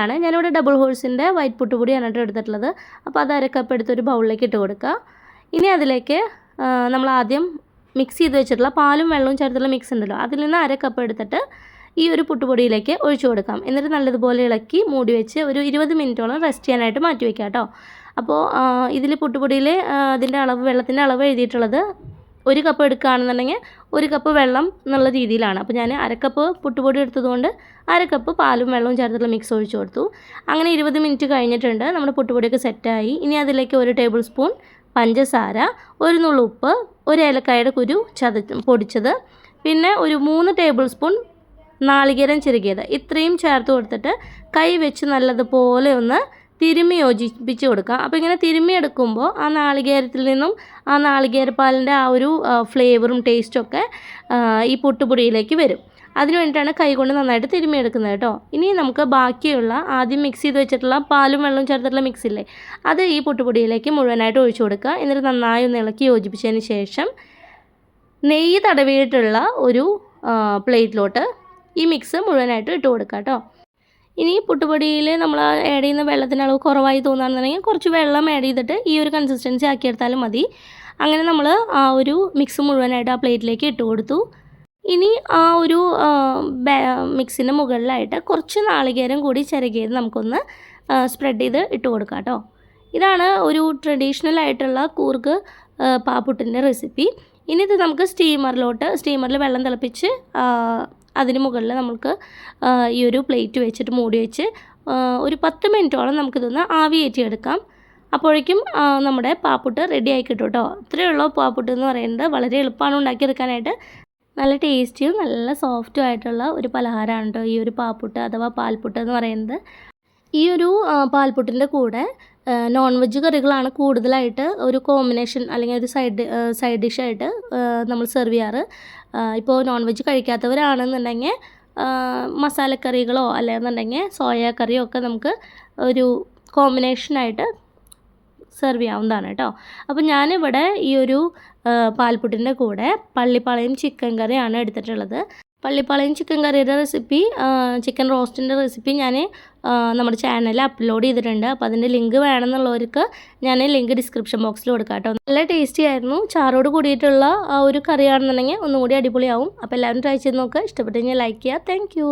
ആണ് ഞാനിവിടെ double ഹോഴ്സിൻ്റെ white പുട്ടുപൊടിയാണ് എടുത്തിട്ടുള്ളത്. അപ്പോൾ അത് 1/2 കപ്പ് എടുത്തൊരു ബൗളിലേക്ക് ഇട്ട് കൊടുക്കുക. ഇനി അതിലേക്ക് നമ്മൾ ആദ്യം മിക്സ് ചെയ്ത് വെച്ചിട്ടുള്ള പാലും വെള്ളവും ചേർത്തുള്ള മിക്സ് ഉണ്ടല്ലോ, അതിൽ നിന്ന് 1/2 കപ്പ് എടുത്തിട്ട് ഈ ഒരു പുട്ടുപൊടിയിലേക്ക് ഒഴിച്ചു കൊടുക്കാം. എന്നിട്ട് നല്ലതുപോലെ ഇളക്കി മൂടി വെച്ച് ഒരു 20 മിനിറ്റോളം റെസ്റ്റ് ചെയ്യാനായിട്ട് മാറ്റി വയ്ക്കാം കേട്ടോ. അപ്പോൾ ഇതിൽ പുട്ടുപൊടിയിൽ അതിൻ്റെ അളവ്, വെള്ളത്തിൻ്റെ അളവ് എഴുതിയിട്ടുള്ളത് 1 കപ്പ് എടുക്കുകയാണെന്നുണ്ടെങ്കിൽ 1 കപ്പ് വെള്ളം എന്നുള്ള രീതിയിലാണ്. അപ്പോൾ ഞാൻ 1/2 കപ്പ് പുട്ടുപൊടി എടുത്തതുകൊണ്ട് 1/2 കപ്പ് പാലും വെള്ളവും ചേർത്തുള്ള മിക്സ് ഒഴിച്ചു കൊടുത്തു. അങ്ങനെ 20 മിനിറ്റ് കഴിഞ്ഞിട്ടുണ്ട്. നമ്മുടെ പുട്ടുപൊടിയൊക്കെ സെറ്റായി. ഇനി അതിലേക്ക് 1 ടേബിൾ സ്പൂൺ പഞ്ചസാര, 1 നുള്ളു ഉപ്പ്, 1 ഏലക്കായുടെ കുരു പൊടിച്ചത്, പിന്നെ ഒരു 3 ടേബിൾ സ്പൂൺ നാളികേരം ചിരകിയത്, ഇത്രയും ചേർത്ത് കൊടുത്തിട്ട് കൈ വെച്ച് നല്ലതുപോലെ ഒന്ന് തിരുമ്മി യോജിപ്പിച്ച് കൊടുക്കുക. അപ്പോൾ ഇങ്ങനെ തിരുമ്മി എടുക്കുമ്പോൾ ആ നാളികേരത്തിൽ നിന്നും ആ നാളികേരപ്പാലിൻ്റെ ആ ഒരു ഫ്ലേവറും ടേസ്റ്റും ഒക്കെ ഈ പുട്ടുപൊടിയിലേക്ക് വരും. അതിന് വേണ്ടിയിട്ടാണ് കൈ കൊണ്ട് നന്നായിട്ട് തിരുമ്മി എടുക്കുന്നത് കേട്ടോ. ഇനി നമുക്ക് ബാക്കിയുള്ള ആദ്യം മിക്സ് ചെയ്ത് വെച്ചിട്ടുള്ള പാലും വെള്ളവും ചേർത്തിട്ടുള്ള മിക്സ് ഇല്ലേ, അത് ഈ പുട്ടുപൊടിയിലേക്ക് മുഴുവനായിട്ട് ഒഴിച്ചു കൊടുക്കുക. എന്നിട്ട് നന്നായി ഒന്ന് ഇളക്കി യോജിപ്പിച്ചതിന് ശേഷം നെയ്യ് തടവിയിട്ടുള്ള ഒരു പ്ലേറ്റിലോട്ട് ഈ മിക്സ് മുഴുവനായിട്ട് ഇട്ട് കൊടുക്കുക കേട്ടോ. ഇനി പുട്ടുപൊടിയിൽ നമ്മൾ ആഡ് ചെയ്യുന്ന വെള്ളത്തിൻ്റെ അളവ് കുറവായി തോന്നുകയാണെന്നുണ്ടെങ്കിൽ കുറച്ച് വെള്ളം ആഡ് ചെയ്തിട്ട് ഈ ഒരു കൺസിസ്റ്റൻസി ആക്കിയെടുത്താലും മതി. അങ്ങനെ നമ്മൾ ആ ഒരു മിക്സ് മുഴുവനായിട്ട് ആ പ്ലേറ്റിലേക്ക് ഇട്ട് കൊടുത്തു. ഇനി ആ ഒരു മിക്സിൻ്റെ മുകളിലായിട്ട് കുറച്ച് നാളികേരം കൂടി ചിരകിയത് നമുക്കൊന്ന് സ്പ്രെഡ് ചെയ്ത് ഇട്ട് കൊടുക്കാം കേട്ടോ. ഇതാണ് ഒരു ട്രഡീഷണൽ ആയിട്ടുള്ള കൂർഗ് പാപ്പുട്ടിൻ്റെ റെസിപ്പി. ഇനി ഇത് നമുക്ക് സ്റ്റീമറിൽ വെള്ളം തിളപ്പിച്ച് അതിന് മുകളിൽ നമുക്ക് ഈ ഒരു പ്ലേറ്റ് വെച്ചിട്ട് മൂടി വെച്ച് ഒരു 10 മിനിറ്റോളം നമുക്കിതൊന്ന് ആവിയേറ്റിയെടുക്കാം. അപ്പോഴേക്കും നമ്മുടെ പാപ്പുട്ട് റെഡി ആയി കിട്ടും കേട്ടോ. ഇത്രയുള്ള പാപ്പുട്ട് എന്ന് പറയുന്നത് വളരെ എളുപ്പമാണ് ഉണ്ടാക്കിയെടുക്കാനായിട്ട്. നല്ല ടേസ്റ്റിയും നല്ല സോഫ്റ്റും ആയിട്ടുള്ള ഒരു പലഹാരമാണ് കേട്ടോ ഈ ഒരു പാപ്പുട്ട് അഥവാ പാൽപ്പുട്ട് എന്ന് പറയുന്നത്. ഈ ഒരു പാൽപ്പുട്ടിൻ്റെ കൂടെ നോൺ വെജ് കറികളാണ് കൂടുതലായിട്ട് ഒരു കോമ്പിനേഷൻ അല്ലെങ്കിൽ ഒരു സൈഡ് ഡിഷായിട്ട് നമ്മൾ സെർവ് ചെയ്യാറ്. ഇപ്പോൾ നോൺ വെജ് കഴിക്കാത്തവരാണെന്നുണ്ടെങ്കിൽ മസാലക്കറികളോ അല്ലെന്നുണ്ടെങ്കിൽ സോയ കറിയോ ഒക്കെ നമുക്ക് ഒരു കോമ്പിനേഷനായിട്ട് സെർവ് ചെയ്യാവുന്നതാണ് കേട്ടോ. അപ്പോൾ ഞാനിവിടെ ഈ ഒരു പാൽപ്പുട്ടിൻ്റെ കൂടെ പള്ളിപ്പാളയം ചിക്കൻ കറിയാണ് എടുത്തിട്ടുള്ളത്. പള്ളിപ്പാളയം ചിക്കൻ കറിയുടെ റെസിപ്പി, ചിക്കൻ റോസ്റ്റിൻ്റെ റെസിപ്പി ഞാൻ നമ്മുടെ ചാനലിൽ അപ്ലോഡ് ചെയ്തിട്ടുണ്ട്. അപ്പോൾ അതിൻ്റെ ലിങ്ക് വേണമെന്നുള്ളവർക്ക് ഞാൻ ലിങ്ക് ഡിസ്ക്രിപ്ഷൻ ബോക്സിൽ കൊടുക്കാം കേട്ടോ. നല്ല ടേസ്റ്റി ആയിരുന്നു. ചാറോട് കൂടിയിട്ടുള്ള ആ ഒരു കറിയാണെന്നുണ്ടെങ്കിൽ ഒന്നും കൂടി അടിപൊളിയാവും. അപ്പോൾ എല്ലാവരും ട്രൈ ചെയ്ത് നോക്കുക. ഇഷ്ടപ്പെട്ടെങ്കിൽ ലൈക്ക് ചെയ്യുക. Thank you.